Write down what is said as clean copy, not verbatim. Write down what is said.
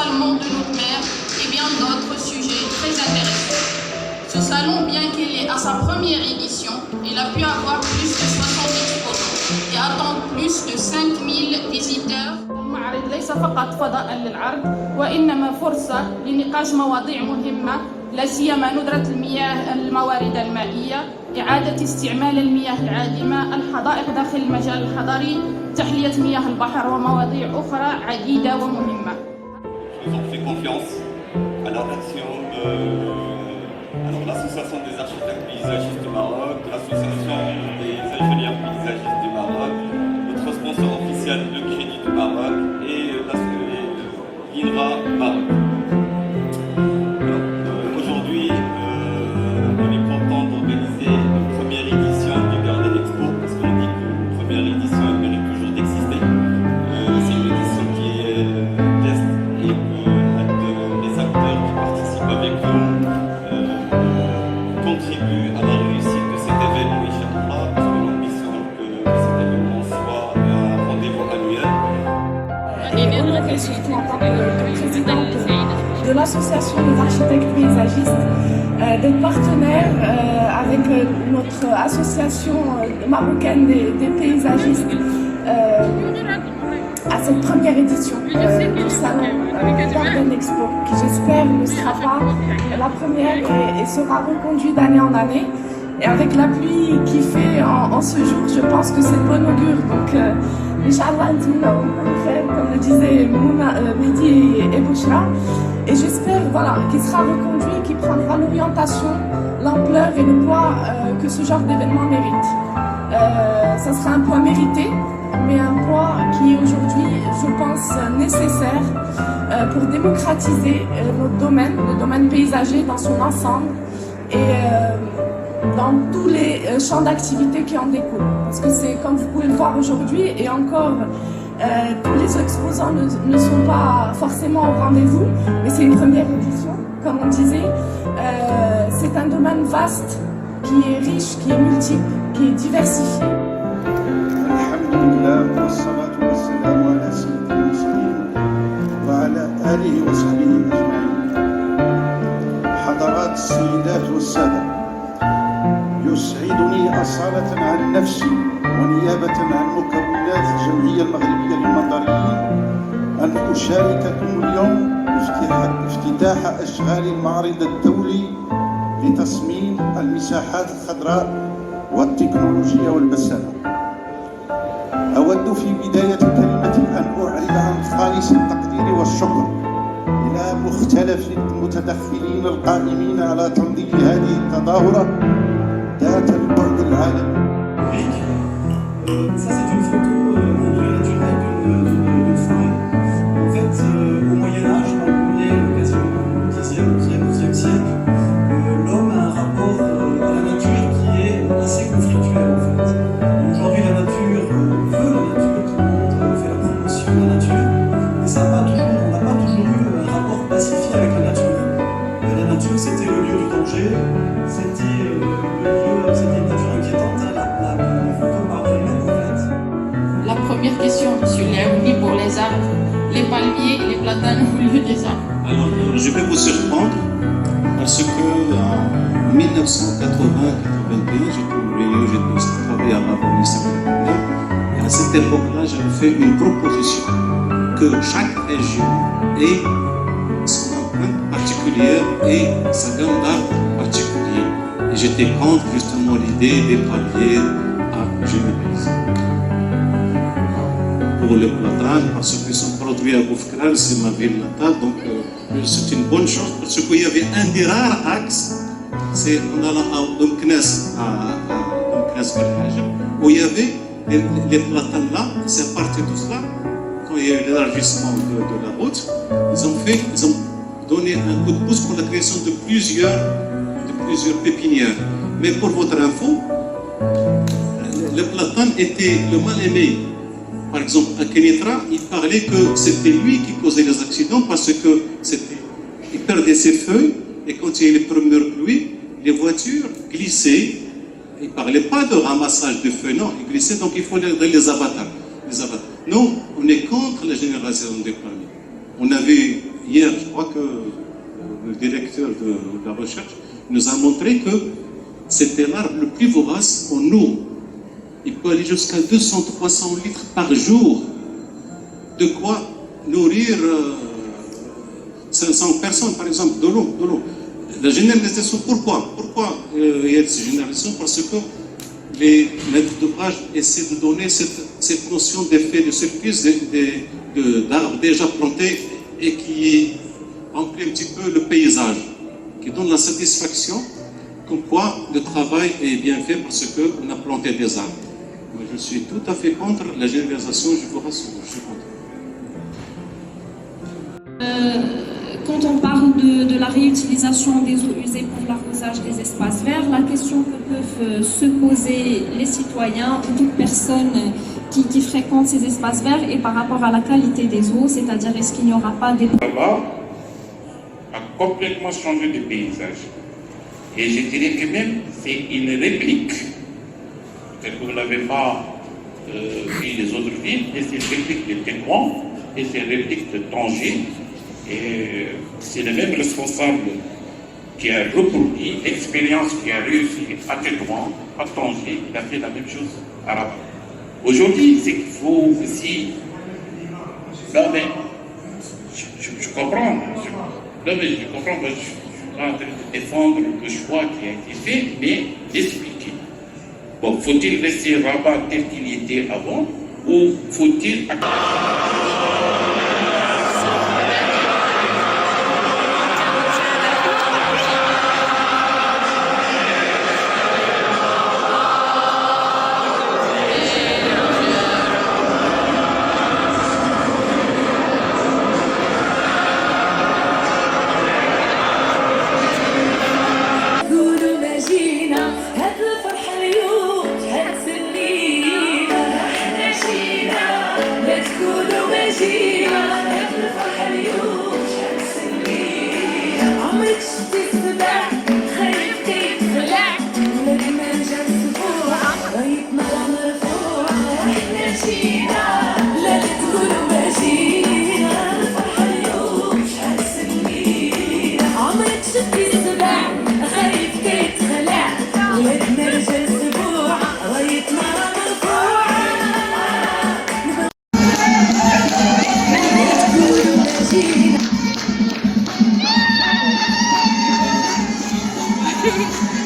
l'étalement de notre mer et bien d'autres sujets très intéressants. Ce salon, bien qu'il est à sa première édition, il a pu avoir plus de 60 exposants et attend plus de 5000 visiteurs. المعرض ليس فقط فضاء للعرض وإنما فرصة لنقاش مواضيع مهمة لا سيما ندرة المياه الموارد المائية، إعادة استعمال المياه العادمة، الحدائق داخل المجال الحضري، تحلية مياه البحر ومواضيع أخرى عديدة ومهمة. Ils ont fait confiance à la action de l'Association des architectes paysagistes du Maroc, de l'Association des ingénieurs paysagistes du Maroc, notre sponsor officiel, le Crédit du Maroc et l'INRA Maroc. Aujourd'hui, on est content d'organiser une première édition du Garden Expo parce qu'on dit qu'une première édition elle mérite toujours d'exister. C'est une édition qui est test et que les acteurs qui participent avec nous contribuent à la réussite de cet événement, Inch'Allah, parce que l'ambition que cet événement soit un rendez-vous annuel. Je suis en tant que présidente de l'Association des architectes paysagistes, d'être partenaire avec notre association marocaine des paysagistes à cette première édition du salon Garden Expo, qui j'espère ne sera pas la première et sera reconduite d'année en année. Et avec la pluie qui fait en ce jour, je pense que c'est bon augure. Donc, Inch'Allah, comme le disaient Mehdi et Bouchra. Et j'espère qu'il sera reconduit, qu'il prendra l'orientation, l'ampleur et le poids que ce genre d'événement mérite. Ça sera un poids mérité, mais un poids qui est aujourd'hui, je pense, nécessaire pour démocratiser notre domaine, le domaine paysager dans son ensemble et dans tous les champs d'activité qui en découlent. Parce que c'est, comme vous pouvez le voir aujourd'hui, et encore, tous les exposants ne sont pas forcément au rendez-vous, mais c'est une première édition, comme on disait. C'est un domaine vaste, qui est riche, qui est multiple, qui est diversifié. Alhamdulillah, wassalatu wassalamu ala sayyidil mursalin wa ala alihi wa sahbihi ajma'in. حضرات السيدات والسادة، يسعدني أصالة عن نفسي ونيابة عن مكونات الجمعية المغربية للمطريين أن أشارككم اليوم افتتاح أشغال المعرض الدولي لتصميم المساحات الخضراء والتكنولوجيا والبسالة. أود في بداية كلمتي أن أعرب عن خالص التقدير والشكر إلى مختلف المتدخلين القائمين على تنظيم هذه التظاهرة ذات البعد العالمي. Ça c'est une photo naturelle d'une forêt. En fait, au Moyen-Âge, dans le milieu quasiment au Xe siècle, l'homme a un rapport à la nature qui est assez conflictuel en fait. Aujourd'hui, la nature veut la nature, tout le monde fait la promotion de la nature, mais on n'a pas toujours eu un rapport pacifié avec la nature. La nature, c'était le lieu du danger, c'était une nature inquiétante. La photo parle elle-même en fait. La première question sur les Aouni pour les arbres, les palmiers et les platanes au lieu des arbres. Alors, je vais vous surprendre parce que en 1980-81, j'ai travaillé à Baba au ministère de l'Intérieur. Et à cette époque-là, j'avais fait une proposition que chaque région ait son empreinte particulière et sa gamme d'arbres particuliers. Et j'étais contre justement l'idée des palmiers à généraliser. Pour le platane, parce qu'ils sont produits à Boufkral, c'est ma ville natale, donc c'est une bonne chose parce qu'il y avait un des rares axes, c'est en allant à Domknes, où il y avait les platanes là, c'est à partir de cela, quand il y a eu l'élargissement de la route, ils ont donné un coup de pouce pour la création de plusieurs pépinières. Mais pour votre info, le platane était le mal aimé. Par exemple, à Kenitra, il parlait que c'était lui qui causait les accidents parce qu'il perdait ses feuilles et quand il y a les premières pluies, les voitures glissaient. Il ne parlait pas de ramassage de feuilles, non, ils glissaient, donc il faut les abattre. Nous, on est contre la génération des palmiers. hier, je crois que le directeur de la recherche nous a montré que c'était l'arbre le plus vorace en eau. Il peut aller jusqu'à 200-300 litres par jour. De quoi nourrir 500 personnes, par exemple, de l'eau. La généralisation, pourquoi il y a cette généralisation? Parce que les maîtres d'ouvrage essaient de donner cette notion d'effet de surprise d'arbres déjà plantés et qui remplit un petit peu le paysage, qui donne la satisfaction comme quoi le travail est bien fait parce qu'on a planté des arbres. Moi, je suis tout à fait contre la généralisation, je vous rassure, je suis contre. Quand on parle de la réutilisation des eaux usées pour l'arrosage des espaces verts, la question que peuvent se poser les citoyens ou toute personne qui fréquente ces espaces verts est par rapport à la qualité des eaux, c'est-à-dire est-ce qu'il n'y aura pas des... Là-bas a complètement changé de paysage. Et je dirais que même c'est une réplique. Peut-être que vous n'avez pas vu les autres villes, mais c'est une réplique de Témoin et c'est une réplique de Tanger. Et c'est le même responsable qui a reproduit l'expérience qui a réussi à Tétouan, à Tanger, il a fait la même chose à Rabat. Aujourd'hui, c'est qu'il faut aussi... Non mais, je comprends. Non mais je comprends, je suis pas en train de défendre le choix qui a été fait, mais d'expliquer. Bon, faut-il laisser Rabat tel qu'il était avant, ou faut-il... Merci.